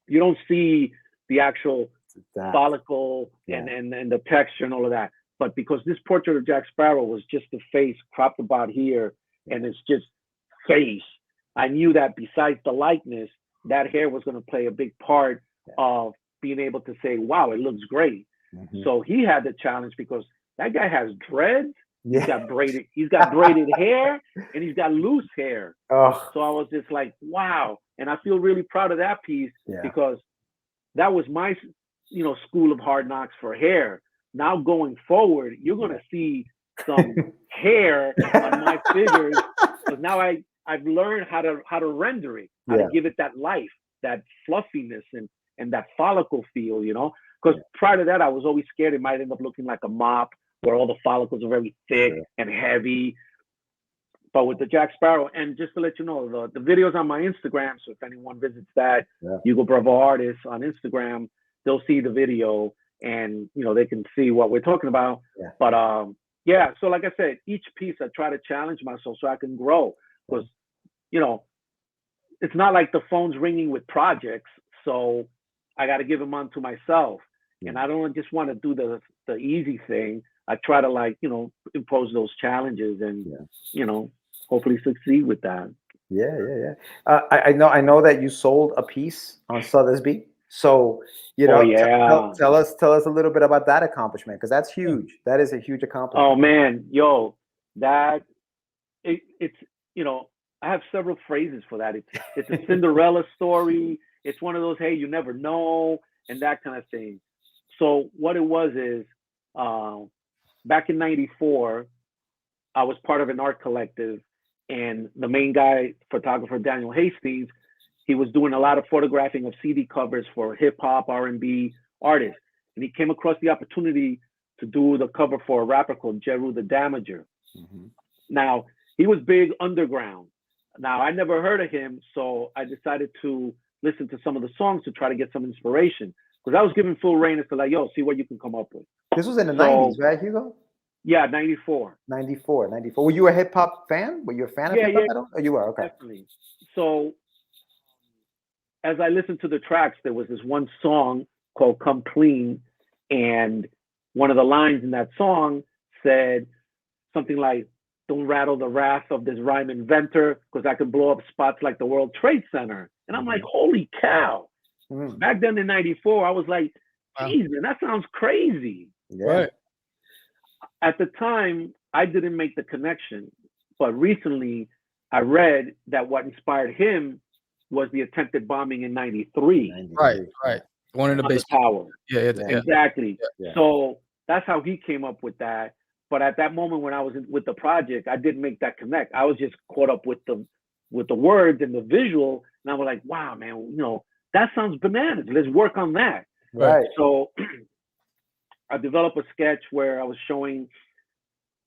You don't see the actual follicle and the texture and all of that. But because this portrait of Jack Sparrow was just the face cropped about here, and it's just face, I knew that besides the likeness, that hair was going to play a big part of being able to say, wow, it looks great. So he had the challenge because that guy has dreads He's got braided hair, and he's got loose hair. Oh, So I was just like, wow. And I feel really proud of that piece because that was my, school of hard knocks for hair. Now going forward, you're gonna see some hair on my figures because now I've learned how to render it, how to give it that life, that fluffiness, and that follicle feel. Because prior to that, I was always scared it might end up looking like a mop where all the follicles are very thick and heavy. But with the Jack Sparrow, and just to let you know, the videos on my Instagram, so if anyone visits that, Hugo Bravo Artist on Instagram, they'll see the video and, they can see what we're talking about. Yeah. But, so like I said, each piece I try to challenge myself so I can grow because, it's not like the phone's ringing with projects. So I got to give them on to myself. Yeah. And I don't just want to do the easy thing. I try to impose those challenges and, hopefully succeed with that. Yeah. I know that you sold a piece on Sotheby's. So, tell us a little bit about that accomplishment because that's huge. That is a huge accomplishment. Oh man, that it's I have several phrases for that. It's a Cinderella story. It's one of those, hey, you never know, and that kind of thing. So what it was is, back in '94, I was part of an art collective, and the main guy, photographer Daniel Hastings, he was doing a lot of photographing of CD covers for hip hop, R&B artists, and he came across the opportunity to do the cover for a rapper called Jeru the Damager. Mm-hmm. Now he was big underground. Now I never heard of him, so I decided to listen to some of the songs to try to get some inspiration because I was given full reign as to see what you can come up with. This was in the 90s, right, Hugo? Yeah, 94. 94. Were you a hip hop fan? Were you a fan of hip hop at all? Oh, you were, okay. Definitely. So as I listened to the tracks, there was this one song called Come Clean, and one of the lines in that song said something like, don't rattle the wrath of this rhyme inventor because I can blow up spots like the World Trade Center. And I'm like, holy cow. Mm. Back then in 94, I was like, geez, man, that sounds crazy. Yeah. Right. At the time, I didn't make the connection. But recently, I read that what inspired him was the attempted bombing in 93. Right. One in the basement. Tower. Yeah. Exactly. Yeah. So that's how he came up with that. But at that moment when I was with the project, I didn't make that connect. I was just caught up with the words and the visual, and I was like, "Wow, man, that sounds bananas. Let's work on that." Right. So I developed a sketch where I was showing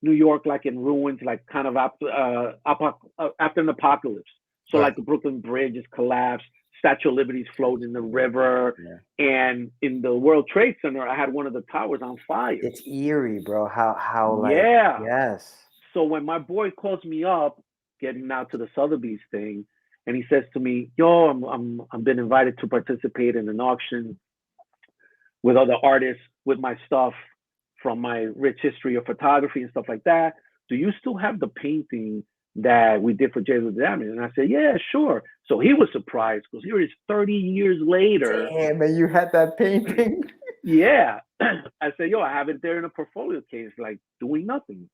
New York like in ruins, like kind of after an apocalypse. So like the Brooklyn Bridge is collapsed, Statue of Liberty's floating in the river. Yeah. And in the World Trade Center, I had one of the towers on fire. It's eerie, bro. How like, yes. So when my boy calls me up, getting out to the Sotheby's thing, and he says to me, yo, I'm been invited to participate in an auction with other artists with my stuff from my rich history of photography and stuff like that. Do you still have the painting that we did for Jeru the Damager? And I said, yeah, sure. So he was surprised because here it is 30 years later. Damn, man, you had that painting? Yeah. I said, yo, I have it there in a portfolio case, like doing nothing.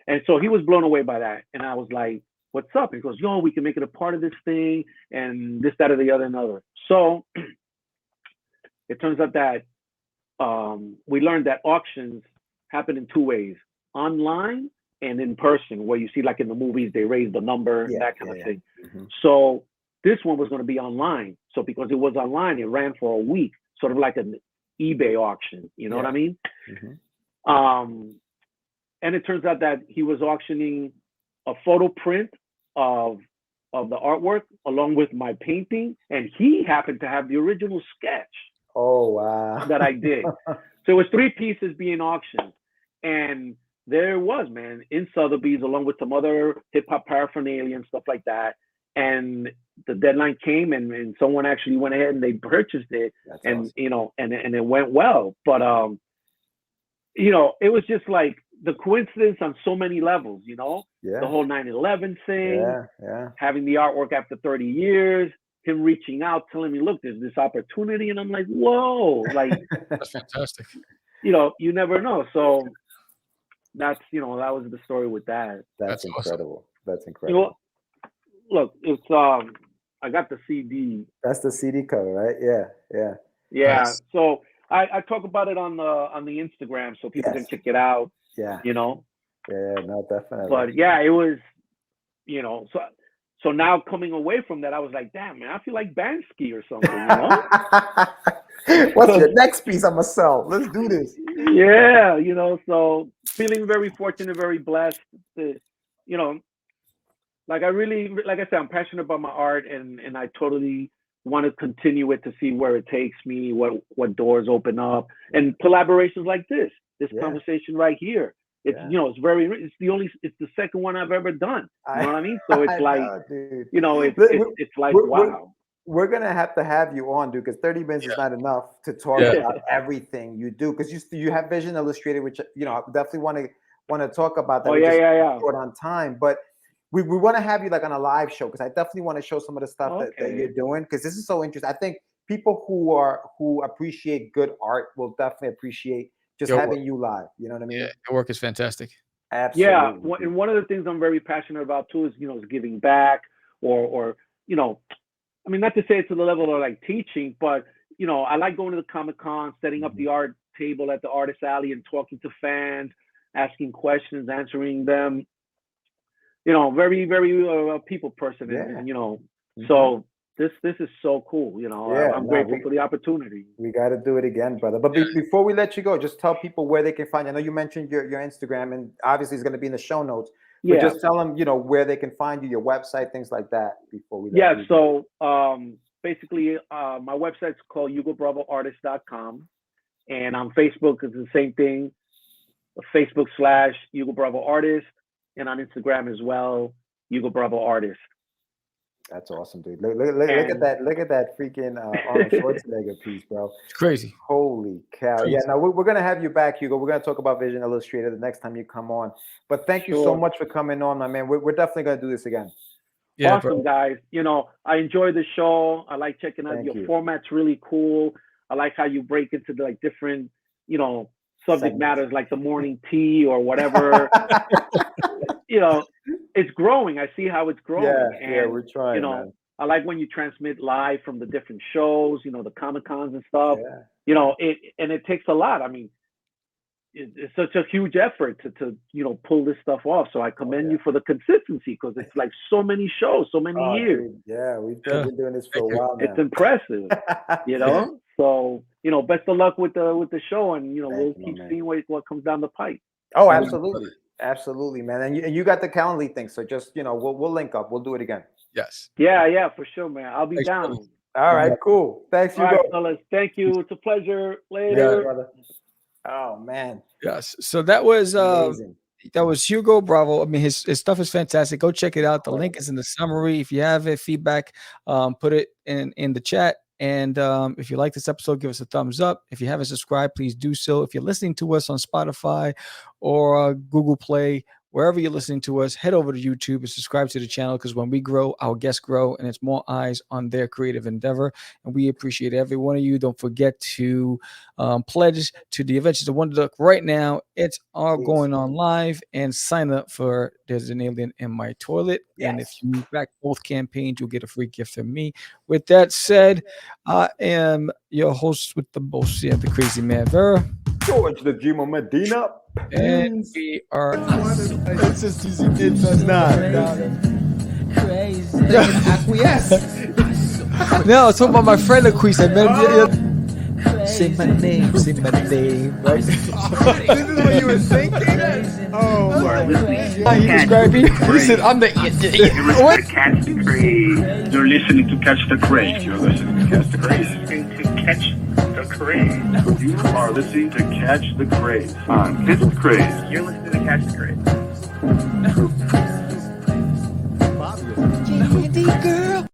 And so he was blown away by that. And I was like, what's up? He goes, yo, we can make it a part of this thing and this, that, or the other, and other. So it turns out that we learned that auctions happen in two ways, online and in person, where you see like in the movies, they raise the number, that kind of thing. Mm-hmm. So this one was going to be online. So because it was online, it ran for a week, sort of like an eBay auction. You know what I mean? Mm-hmm. And it turns out that he was auctioning a photo print of the artwork along with my painting, and he happened to have the original sketch. Oh, wow. That I did. So it was 3 pieces being auctioned. And there it was, man, in Sotheby's, along with some other hip-hop paraphernalia and stuff like that. And the deadline came, and someone actually went ahead and they purchased it. That's and awesome. And it went well. But it was just like the coincidence on so many levels, the whole 9/11 thing, having the artwork after 30 years, him reaching out, telling me, look, there's this opportunity. And I'm like, whoa, like, that's fantastic. You never know. So that's that was the story with that. That's Awesome. incredible. That's incredible. Look, it's I got the CD. That's the CD cover, right? Yeah. Yeah. Nice. So I talk about it on the Instagram so people can Yes. check it out. Yeah. You know. Yeah, no, definitely. But yeah, it was, so now coming away from that, I was like, damn, man, I feel like Bansky or something, What's your next piece I'm gonna sell? Let's do this. Yeah, so feeling very fortunate, very blessed to, like I said, I'm passionate about my art, and I totally want to continue it to see where it takes me, what doors open up, and collaborations like this conversation right here. It's it's the second one I've ever done. You know what I mean? So it's like, it's like, wow. We're gonna have to have you on, dude, because 30 minutes is not enough to talk about everything you do. Because you have Vision Illustrated, which I definitely want to talk about that. Short on time, but we want to have you like on a live show, because I definitely want to show some of the stuff that you're doing, because this is so interesting. I think people who appreciate good art will definitely appreciate just having you live. You know what I mean? Yeah, your work is fantastic. Absolutely. Yeah, and one of the things I'm very passionate about too is is giving back, or I mean, not to say it to the level of like teaching, but I like going to the Comic-Con, setting up the art table at the Artist Alley and talking to fans, asking questions, answering them. Very, very people person, and so this is so cool. I'm grateful for the opportunity. We got to do it again, brother. But before we let you go, just tell people where they can find you. I know you mentioned your Instagram, and obviously it's going to be in the show notes. But just tell them, where they can find you, your website, things like that. Before we so basically, my website's called HugoBravoArtist.com, and on Facebook it's the same thing, Facebook/Hugo Bravo Artist, and on Instagram as well, Hugo Bravo Artist. That's awesome, dude. Look at that! Look at that freaking Arnold Schwarzenegger piece, bro. It's crazy. Holy cow! Crazy. Yeah, now we're gonna have you back, Hugo. We're gonna talk about Vision Illustrated the next time you come on. But thank you so much for coming on, my man. We're definitely gonna do this again. Yeah, awesome, guys. I enjoy the show. I like checking out your format's really cool. I like how you break into the different, subject matters like the morning tea or whatever. It's growing. I see how it's growing. Yeah, we're trying. Man. I like when you transmit live from the different shows, the Comic-Cons and stuff. Yeah. It takes a lot. I mean, it's such a huge effort to pull this stuff off. So I commend you for the consistency, because it's like so many shows, so many years. Dude, yeah, we've been doing this for a while now. It's impressive, So best of luck with the show, and we'll keep seeing what comes down the pipe. Oh, absolutely. Absolutely, man. And you got the Calendly thing, so just we'll link up. We'll do it again. Yes. Yeah, for sure, man. I'll be down. All right, cool. Thanks, Hugo. All right, fellas. Thank you. It's a pleasure. Later. Yeah, brother. Oh man. Yes. So that was Hugo Bravo. I mean, his stuff is fantastic. Go check it out. The link is in the summary. If you have feedback, put it in the chat. And if you like this episode, give us a thumbs up. If you haven't subscribed, please do so. If you're listening to us on Spotify or Google Play, wherever you're listening to us, head over to YouTube and subscribe to the channel, because when we grow, our guests grow, and it's more eyes on their creative endeavor. And we appreciate every one of you. Don't forget to pledge to the Adventures of Wonderduck right now. It's all going on live, and sign up for There's an Alien in My Toilet. Yes. And if you back both campaigns, you'll get a free gift from me. With that said, I am your host with the most, the crazy man, Vera. George the Gimo Medina. And we are it's just easy. It's not. Crazy. Acquiesce. No, I was talking about my friend Acquiesce. Say my name, right? This is what you were thinking? Oh, Lord. He described me. He said, I'm the What? Catch the Craze. You're listening to Catch the Craze. You're listening to Catch the Craze. To Catch the Craze. You are listening to Catch the Craze on Catch the Craze. You're listening to Catch the Craze. Candy girl.